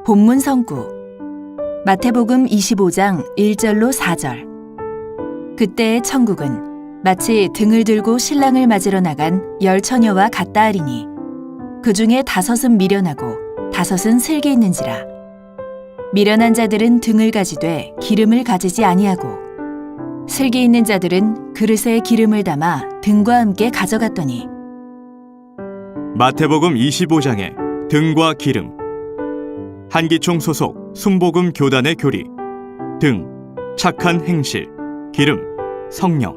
본문 성구 마태복음 25장 1절로 4절. 그때의 천국은 마치 등을 들고 신랑을 맞으러 나간 10처녀와 같다 하리니 그 중에 5은 미련하고 5은 슬기 있는지라. 미련한 자들은 등을 가지되 기름을 가지지 아니하고 슬기 있는 자들은 그릇에 기름을 담아 등과 함께 가져갔더니. 마태복음 25장의 등과 기름. 한기총 소속 순복음 교단의 교리. 등, 착한 행실. 기름, 성령.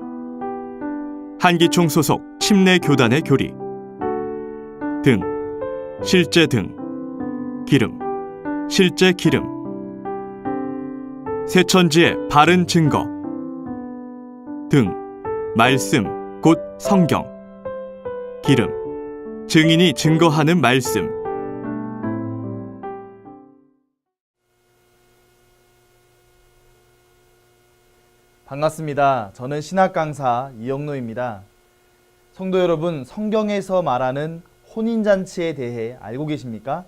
한기총 소속 침례 교단의 교리. 등, 실제 등. 기름, 실제 기름. 새천지의 바른 증거. 등, 말씀, 곧 성경. 기름, 증인이 증거하는 말씀. 반갑습니다. 저는 신학 강사 이영노입니다. 성도 여러분, 성경에서 말하는 혼인잔치에 대해 알고 계십니까?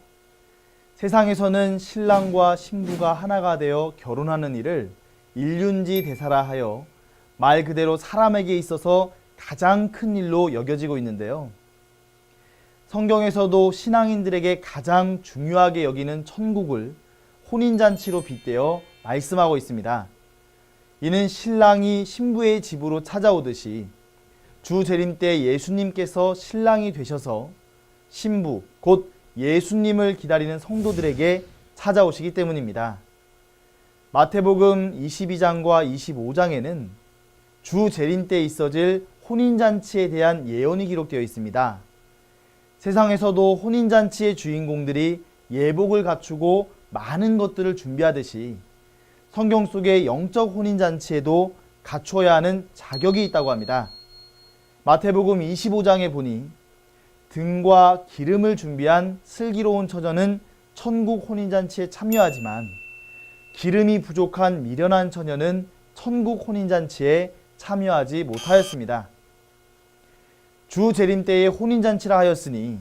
세상에서는 신랑과 신부가 하나가 되어 결혼하는 일을 일륜지 대사라 하여 말 그대로 사람에게 있어서 가장 큰 일로 여겨지고 있는데요. 성경에서도 신앙인들에게 가장 중요하게 여기는 천국을 혼인잔치로 빗대어 말씀하고 있습니다. 이는 신랑이 신부의 집으로 찾아오듯이 주 재림 때 예수님께서 신랑이 되셔서 신부, 곧 예수님을 기다리는 성도들에게 찾아오시기 때문입니다. 마태복음 22장과 25장에는 주 재림 때 있어질 혼인잔치에 대한 예언이 기록되어 있습니다. 세상에서도 혼인잔치의 주인공들이 예복을 갖추고 많은 것들을 준비하듯이 성경 속의 영적 혼인잔치에도 갖춰야 하는 자격이 있다고 합니다. 마태복음 25장에 보니 등과 기름을 준비한 슬기로운 처녀는 천국 혼인잔치에 참여하지만 기름이 부족한 미련한 처녀는 천국 혼인잔치에 참여하지 못하였습니다. 주 재림 때의 혼인잔치라 하였으니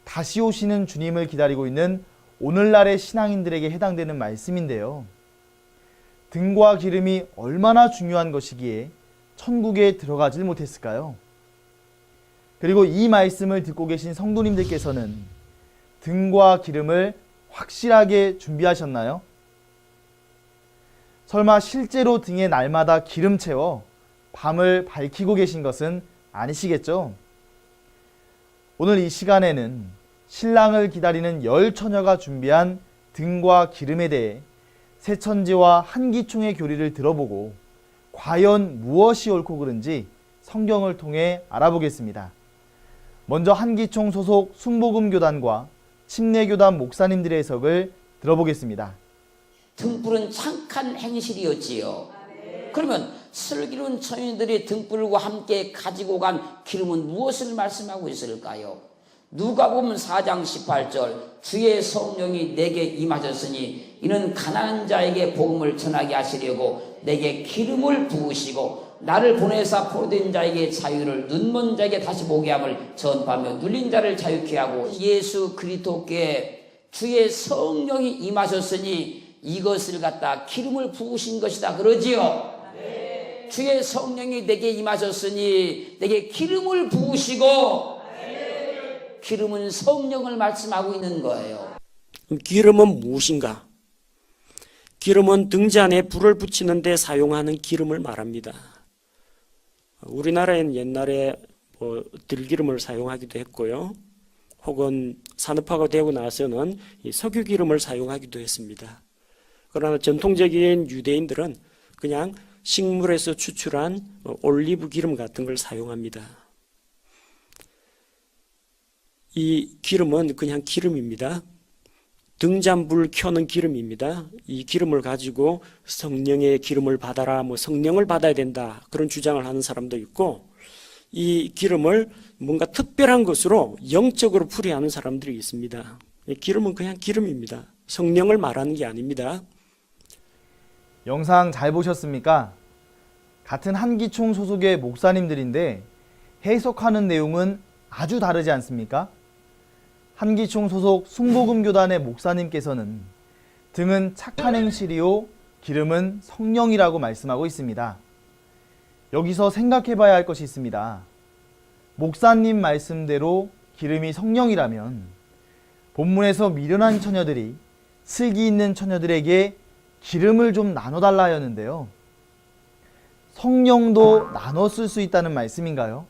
다시 오시는 주님을 기다리고 있는 오늘날의 신앙인들에게 해당되는 말씀인데요. 등과 기름이 얼마나 중요한 것이기에 천국에 들어가질 못했을까요? 그리고 이 말씀을 듣고 계신 성도님들께서는 등과 기름을 확실하게 준비하셨나요? 설마 실제로 등에 날마다 기름 채워 밤을 밝히고 계신 것은 아니시겠죠? 오늘 이 시간에는 신랑을 기다리는 10처녀가 준비한 등과 기름에 대해 새천지와 한기총의 교리를 들어보고 과연 무엇이 옳고 그른지 성경을 통해 알아보겠습니다. 먼저 한기총 소속 순복음교단과 침례교단 목사님들의 해석을 들어보겠습니다. 등불은 착한 행실이었지요. 그러면 슬기로운 처녀들이 등불과 함께 가지고 간 기름은 무엇을 말씀하고 있을까요? 누가복음 4장 18절 주의 성령이 내게 임하셨으니 이는 가난한 자에게 복음을 전하게 하시려고 내게 기름을 부으시고 나를 보내사 포로된 자에게 자유를 눈먼 자에게 다시 보게 함을 전파하며 눌린 자를 자유케 하고 예수 그리스도께 주의 성령이 임하셨으니 이것을 갖다 기름을 부으신 것이다 그러지요. 네. 주의 성령이 내게 임하셨으니 내게 기름을 부으시고 네. 기름은 성령을 말씀하고 있는 거예요. 기름은 무엇인가? 기름은 등잔에 불을 붙이는 데 사용하는 기름을 말합니다. 우리나라에는 옛날에 들기름을 사용하기도 했고요. 혹은 산업화가 되고 나서는 석유 기름을 사용하기도 했습니다. 그러나 전통적인 유대인들은 그냥 식물에서 추출한 올리브 기름 같은 걸 사용합니다. 이 기름은 그냥 기름입니다. 등잔불 켜는 기름입니다. 이 기름을 가지고 성령의 기름을 받아라, 성령을 받아야 된다, 그런 주장을 하는 사람도 있고, 이 기름을 뭔가 특별한 것으로 영적으로 풀이하는 사람들이 있습니다. 기름은 그냥 기름입니다. 성령을 말하는 게 아닙니다. 영상 잘 보셨습니까? 같은 한기총 소속의 목사님들인데 해석하는 내용은 아주 다르지 않습니까? 한기총 소속 순복음교단의 목사님께서는 등은 착한 행실이요 기름은 성령이라고 말씀하고 있습니다. 여기서 생각해 봐야 할 것이 있습니다. 목사님 말씀대로 기름이 성령이라면 본문에서 미련한 처녀들이 슬기 있는 처녀들에게 기름을 좀 나눠달라 하였는데요. 성령도 나눠 쓸 수 있다는 말씀인가요?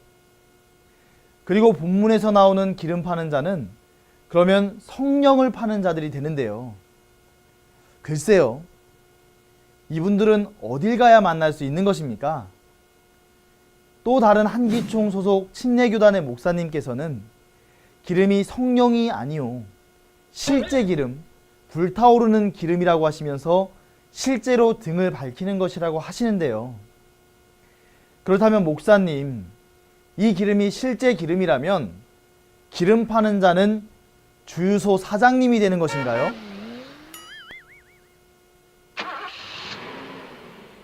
그리고 본문에서 나오는 기름 파는 자는 그러면 성령을 파는 자들이 되는데요. 글쎄요, 이분들은 어딜 가야 만날 수 있는 것입니까? 또 다른 한기총 소속 침례교단의 목사님께서는 기름이 성령이 아니요 실제 기름, 불타오르는 기름이라고 하시면서 실제로 등을 밝히는 것이라고 하시는데요. 그렇다면 목사님, 이 기름이 실제 기름이라면 기름 파는 자는 주유소 사장님이 되는 것인가요?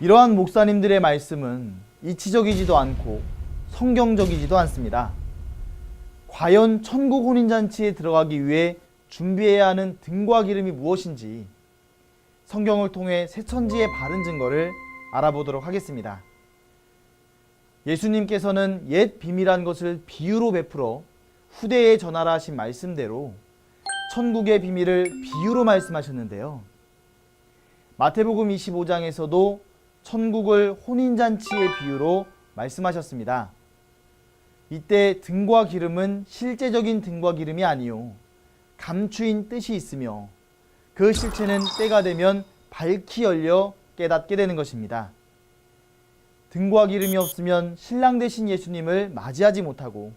이러한 목사님들의 말씀은 이치적이지도 않고 성경적이지도 않습니다. 과연 천국 혼인잔치에 들어가기 위해 준비해야 하는 등과 기름이 무엇인지 성경을 통해 새천지의 바른 증거를 알아보도록 하겠습니다. 예수님께서는 옛 비밀한 것을 비유로 베풀어 후대에 전하라 하신 말씀대로 천국의 비밀을 비유로 말씀하셨는데요. 마태복음 25장에서도 천국을 혼인잔치의 비유로 말씀하셨습니다. 이때 등과 기름은 실제적인 등과 기름이 아니요 감추인 뜻이 있으며 그 실체는 때가 되면 밝히 열려 깨닫게 되는 것입니다. 등과 기름이 없으면 신랑 되신 예수님을 맞이하지 못하고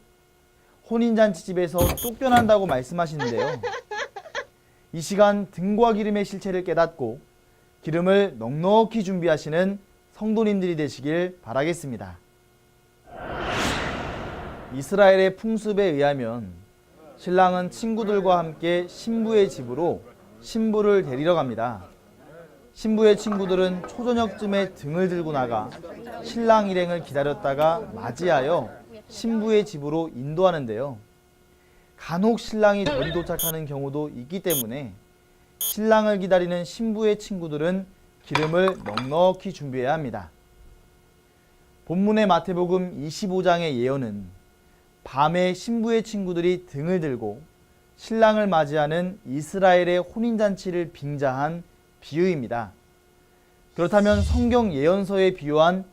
혼인잔치집에서 쫓겨난다고 말씀하시는데요. 이 시간 등과 기름의 실체를 깨닫고 기름을 넉넉히 준비하시는 성도님들이 되시길 바라겠습니다. 이스라엘의 풍습에 의하면 신랑은 친구들과 함께 신부의 집으로 신부를 데리러 갑니다. 신부의 친구들은 초저녁쯤에 등을 들고 나가 신랑 일행을 기다렸다가 맞이하여 신부의 집으로 인도하는데요. 간혹 신랑이 덜 도착하는 경우도 있기 때문에 신랑을 기다리는 신부의 친구들은 기름을 넉넉히 준비해야 합니다. 본문의 마태복음 25장의 예언은 밤에 신부의 친구들이 등을 들고 신랑을 맞이하는 이스라엘의 혼인잔치를 빙자한 비유입니다. 그렇다면 성경 예언서에 비유한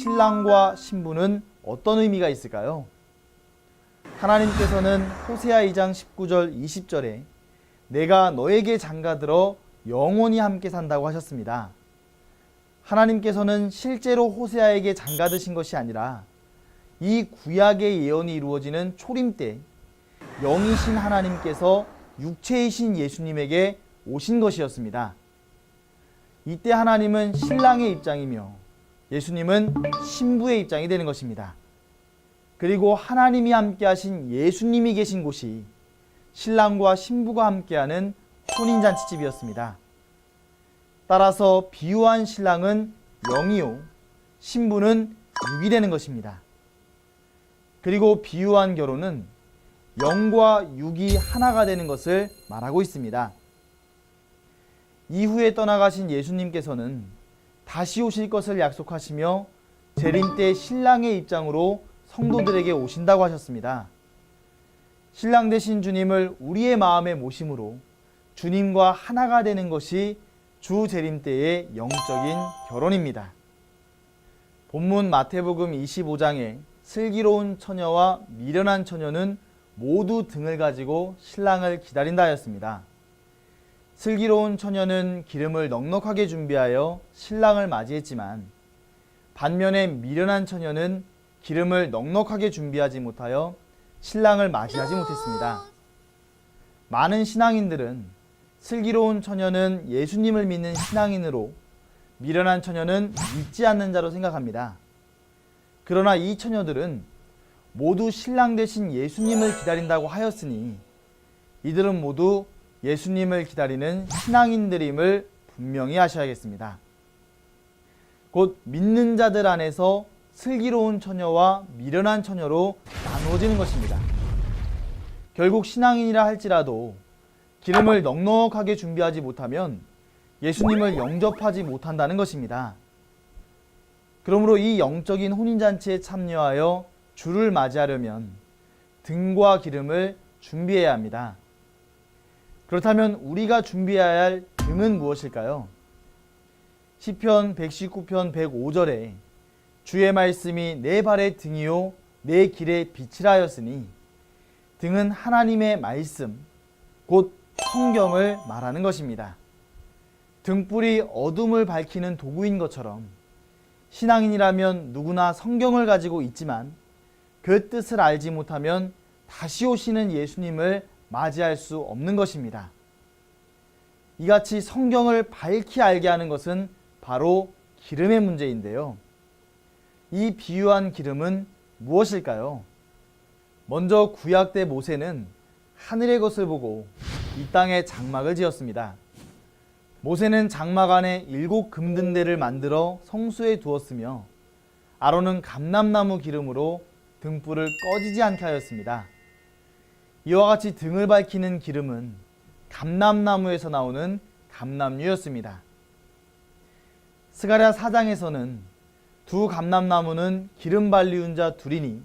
신랑과 신부는 어떤 의미가 있을까요? 하나님께서는 호세아 2장 19절 20절에 내가 너에게 장가들어 영원히 함께 산다고 하셨습니다. 하나님께서는 실제로 호세아에게 장가드신 것이 아니라 이 구약의 예언이 이루어지는 초림 때 영이신 하나님께서 육체이신 예수님에게 오신 것이었습니다. 이때 하나님은 신랑의 입장이며 예수님은 신부의 입장이 되는 것입니다. 그리고 하나님이 함께하신 예수님이 계신 곳이 신랑과 신부가 함께하는 혼인잔치집이었습니다. 따라서 비유한 신랑은 영이요 신부는 육이 되는 것입니다. 그리고 비유한 결혼은 영과 육이 하나가 되는 것을 말하고 있습니다. 이후에 떠나가신 예수님께서는 다시 오실 것을 약속하시며 재림 때 신랑의 입장으로 성도들에게 오신다고 하셨습니다. 신랑 되신 주님을 우리의 마음에 모심으로 주님과 하나가 되는 것이 주 재림 때의 영적인 결혼입니다. 본문 마태복음 25장에 슬기로운 처녀와 미련한 처녀는 모두 등을 가지고 신랑을 기다린다 하였습니다. 슬기로운 처녀는 기름을 넉넉하게 준비하여 신랑을 맞이했지만 반면에 미련한 처녀는 기름을 넉넉하게 준비하지 못하여 신랑을 맞이하지 못했습니다. 많은 신앙인들은 슬기로운 처녀는 예수님을 믿는 신앙인으로 미련한 처녀는 믿지 않는 자로 생각합니다. 그러나 이 처녀들은 모두 신랑 되신 예수님을 기다린다고 하였으니 이들은 모두 예수님을 기다리는 신앙인들임을 분명히 아셔야겠습니다. 곧 믿는 자들 안에서 슬기로운 처녀와 미련한 처녀로 나누어지는 것입니다. 결국 신앙인이라 할지라도 기름을 넉넉하게 준비하지 못하면 예수님을 영접하지 못한다는 것입니다. 그러므로 이 영적인 혼인잔치에 참여하여 주를 맞이하려면 등과 기름을 준비해야 합니다. 그렇다면 우리가 준비해야 할 등은 무엇일까요? 시편 119편 105절에 주의 말씀이 내 발의 등이요 내 길의 빛이라 하였으니 등은 하나님의 말씀, 곧 성경을 말하는 것입니다. 등불이 어둠을 밝히는 도구인 것처럼 신앙인이라면 누구나 성경을 가지고 있지만 그 뜻을 알지 못하면 다시 오시는 예수님을 맞이할 수 없는 것입니다. 이같이 성경을 밝히 알게 하는 것은 바로 기름의 문제인데요. 이 비유한 기름은 무엇일까요? 먼저 구약 때 모세는 하늘의 것을 보고 이 땅에 장막을 지었습니다. 모세는 장막 안에 7 금등대를 만들어 성수에 두었으며 아론은 감람나무 기름으로 등불을 꺼지지 않게 하였습니다. 이와 같이 등을 밝히는 기름은 감람나무에서 나오는 감람유였습니다. 스가랴 4장에서는 두 감람나무는 기름 발리운 자 둘이니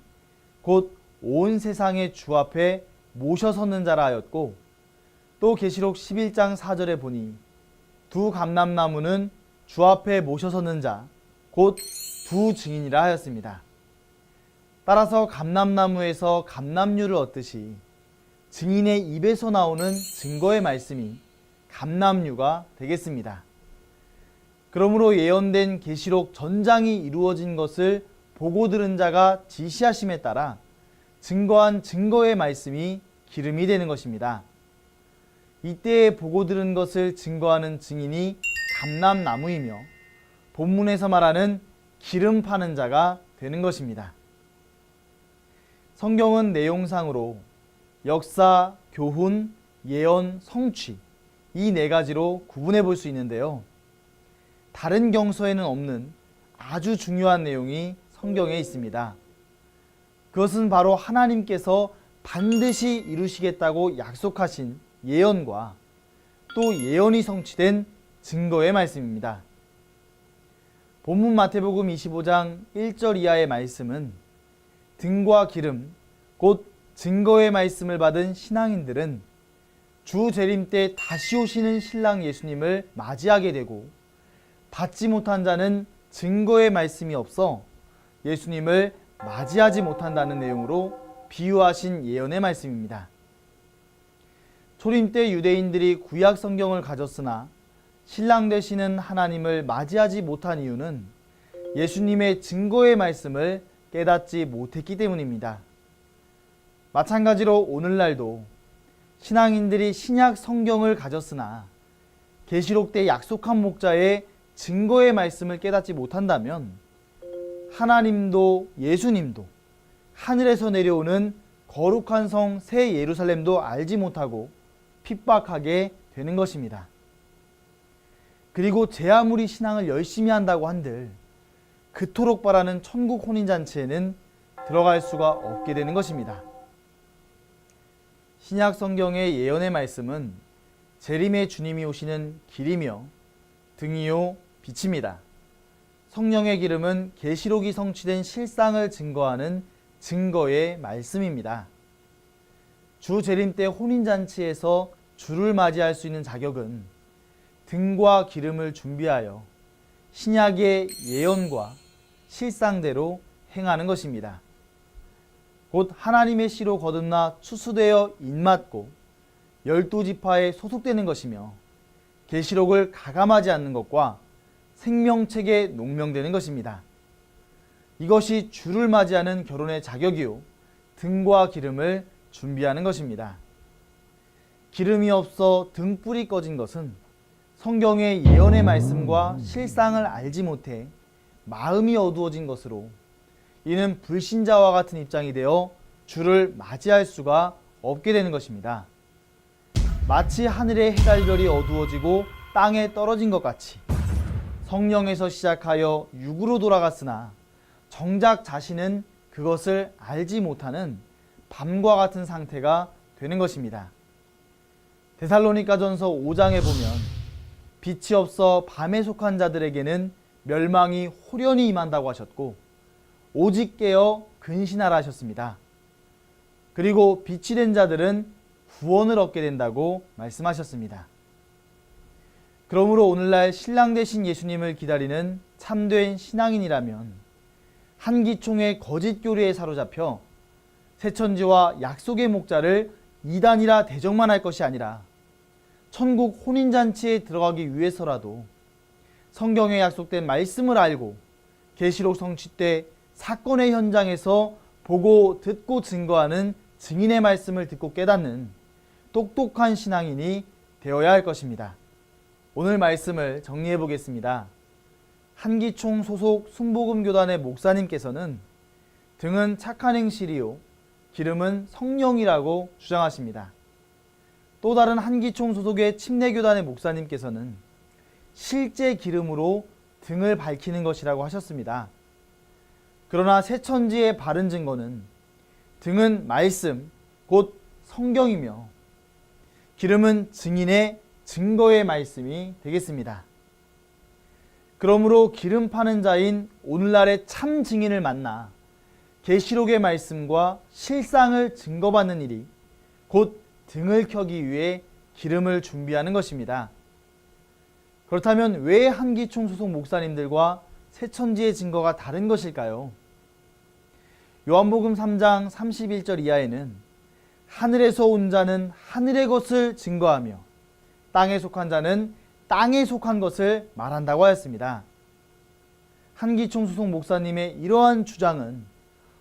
곧 온 세상의 주 앞에 모셔서는 자라 하였고, 또 계시록 11장 4절에 보니 두 감람나무는 주 앞에 모셔서는 자, 곧 두 증인이라 하였습니다. 따라서 감람나무에서 감람유를 얻듯이 증인의 입에서 나오는 증거의 말씀이 감람유가 되겠습니다. 그러므로 예언된 계시록 전장이 이루어진 것을 보고 들은 자가 지시하심에 따라 증거한 증거의 말씀이 기름이 되는 것입니다. 이때에 보고 들은 것을 증거하는 증인이 감람나무이며 본문에서 말하는 기름 파는 자가 되는 것입니다. 성경은 내용상으로 역사, 교훈, 예언, 성취 이 4가지로 구분해 볼 수 있는데요. 다른 경서에는 없는 아주 중요한 내용이 성경에 있습니다. 그것은 바로 하나님께서 반드시 이루시겠다고 약속하신 예언과 또 예언이 성취된 증거의 말씀입니다. 본문 마태복음 25장 1절 이하의 말씀은 등과 기름, 곧 증거의 말씀을 받은 신앙인들은 주 재림 때 다시 오시는 신랑 예수님을 맞이하게 되고, 받지 못한 자는 증거의 말씀이 없어 예수님을 맞이하지 못한다는 내용으로 비유하신 예언의 말씀입니다. 초림 때 유대인들이 구약 성경을 가졌으나 신랑 되시는 하나님을 맞이하지 못한 이유는 예수님의 증거의 말씀을 깨닫지 못했기 때문입니다. 마찬가지로 오늘날도 신앙인들이 신약 성경을 가졌으나 계시록 때 약속한 목자의 증거의 말씀을 깨닫지 못한다면 하나님도 예수님도 하늘에서 내려오는 거룩한 성 새 예루살렘도 알지 못하고 핍박하게 되는 것입니다. 그리고 제 아무리 신앙을 열심히 한다고 한들 그토록 바라는 천국 혼인잔치에는 들어갈 수가 없게 되는 것입니다. 신약 성경의 예언의 말씀은 재림의 주님이 오시는 길이며 등이요 빛입니다. 성령의 기름은 계시록이 성취된 실상을 증거하는 증거의 말씀입니다. 주 재림 때 혼인잔치에서 주를 맞이할 수 있는 자격은 등과 기름을 준비하여 신약의 예언과 실상대로 행하는 것입니다. 곧 하나님의 씨로 거듭나 추수되어 인맞고 12지파에 소속되는 것이며 계시록을 가감하지 않는 것과 생명책에 농명되는 것입니다. 이것이 주를 맞이하는 결혼의 자격이요 등과 기름을 준비하는 것입니다. 기름이 없어 등불이 꺼진 것은 성경의 예언의 말씀과 실상을 알지 못해 마음이 어두워진 것으로, 이는 불신자와 같은 입장이 되어 주를 맞이할 수가 없게 되는 것입니다. 마치 하늘의 해달별이 어두워지고 땅에 떨어진 것 같이 성령에서 시작하여 육으로 돌아갔으나 정작 자신은 그것을 알지 못하는 밤과 같은 상태가 되는 것입니다. 데살로니가전서 5장에 보면 빛이 없어 밤에 속한 자들에게는 멸망이 호련히 임한다고 하셨고 오직 깨어 근신하라 하셨습니다. 그리고 빛이 된 자들은 구원을 얻게 된다고 말씀하셨습니다. 그러므로 오늘날 신랑 되신 예수님을 기다리는 참된 신앙인이라면 한기총의 거짓 교리에 사로잡혀 새천지와 약속의 목자를 이단이라 대적만 할 것이 아니라 천국 혼인잔치에 들어가기 위해서라도 성경에 약속된 말씀을 알고 계시록 성취 때 사건의 현장에서 보고 듣고 증거하는 증인의 말씀을 듣고 깨닫는 똑똑한 신앙인이 되어야 할 것입니다. 오늘 말씀을 정리해 보겠습니다. 한기총 소속 순복음교단의 목사님께서는 등은 착한 행실이요 기름은 성령이라고 주장하십니다. 또 다른 한기총 소속의 침례교단의 목사님께서는 실제 기름으로 등을 밝히는 것이라고 하셨습니다. 그러나 새천지의 바른 증거는 등은 말씀, 곧 성경이며 기름은 증인의 증거의 말씀이 되겠습니다. 그러므로 기름 파는 자인 오늘날의 참 증인을 만나 계시록의 말씀과 실상을 증거받는 일이 곧 등을 켜기 위해 기름을 준비하는 것입니다. 그렇다면 왜 한기총 소속 목사님들과 새천지의 증거가 다른 것일까요? 요한복음 3장 31절 이하에는 하늘에서 온 자는 하늘의 것을 증거하며 땅에 속한 자는 땅에 속한 것을 말한다고 하였습니다. 한기총 소속 목사님의 이러한 주장은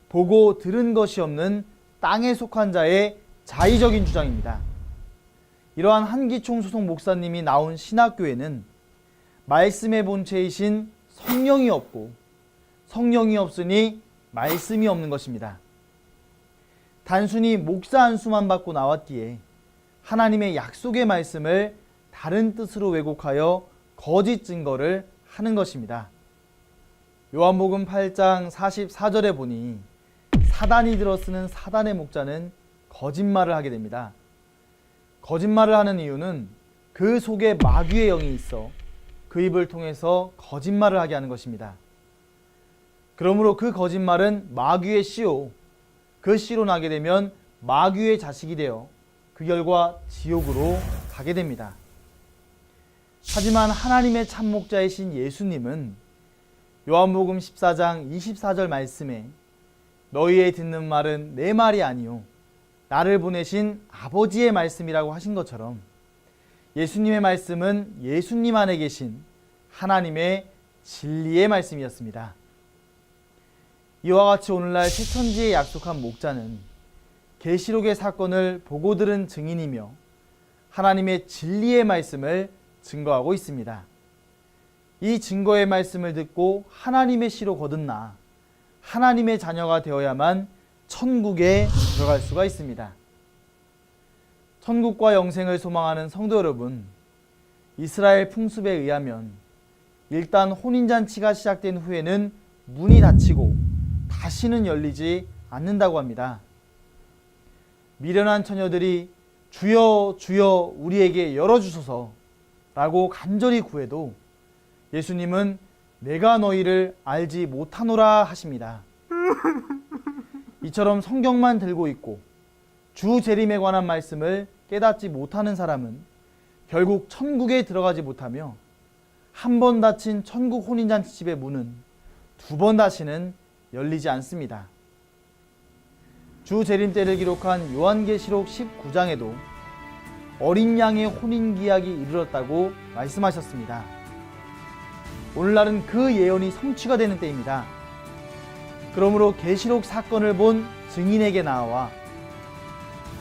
보고 들은 것이 없는 땅에 속한 자의 자의적인 주장입니다. 이러한 한기총 소속 목사님이 나온 신학교에는 말씀의 본체이신 성령이 없고 성령이 없으니 말씀이 없는 것입니다. 단순히 목사 안수만 받고 나왔기에 하나님의 약속의 말씀을 다른 뜻으로 왜곡하여 거짓 증거를 하는 것입니다. 요한복음 8장 44절에 보니 사단이 들어쓰는 사단의 목자는 거짓말을 하게 됩니다. 거짓말을 하는 이유는 그 속에 마귀의 영이 있어 그 입을 통해서 거짓말을 하게 하는 것입니다. 그러므로 그 거짓말은 마귀의 씨요, 그 씨로 나게 되면 마귀의 자식이 되어 그 결과 지옥으로 가게 됩니다. 하지만 하나님의 참목자이신 예수님은 요한복음 14장 24절 말씀에 너희의 듣는 말은 내 말이 아니요 나를 보내신 아버지의 말씀이라고 하신 것처럼 예수님의 말씀은 예수님 안에 계신 하나님의 진리의 말씀이었습니다. 이와 같이 오늘날 새천지에 약속한 목자는 계시록의 사건을 보고 들은 증인이며 하나님의 진리의 말씀을 증거하고 있습니다. 이 증거의 말씀을 듣고 하나님의 씨로 거듭나 하나님의 자녀가 되어야만 천국에 들어갈 수가 있습니다. 천국과 영생을 소망하는 성도 여러분, 이스라엘 풍습에 의하면 일단 혼인잔치가 시작된 후에는 문이 닫히고 다시는 열리지 않는다고 합니다. 미련한 처녀들이 주여 주여 우리에게 열어주소서 라고 간절히 구해도 예수님은 내가 너희를 알지 못하노라 하십니다. 이처럼 성경만 들고 있고 주 재림에 관한 말씀을 깨닫지 못하는 사람은 결국 천국에 들어가지 못하며 한 번 닫힌 천국 혼인잔치집의 문은 두 번 다시는 열리지 않습니다. 주 재림 때를 기록한 요한계시록 19장에도 어린 양의 혼인기약이 이르렀다고 말씀하셨습니다. 오늘날은 그 예언이 성취가 되는 때입니다. 그러므로 계시록 사건을 본 증인에게 나와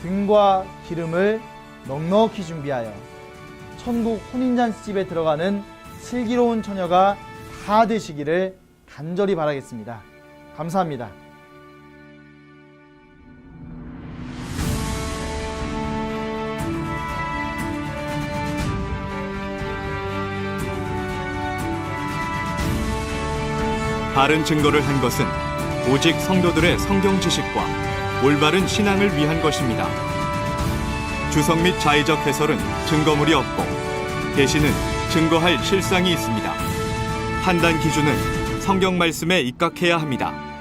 등과 기름을 넉넉히 준비하여 천국 혼인잔치집에 들어가는 슬기로운 처녀가 다 되시기를 간절히 바라겠습니다. 감사합니다. 바른 증거를 한 것은 오직 성도들의 성경 지식과 올바른 신앙을 위한 것입니다. 주석 및 자의적 해설은 증거물이 없고 계시는 증거할 실상이 있습니다. 판단 기준은 성경 말씀에 입각해야 합니다.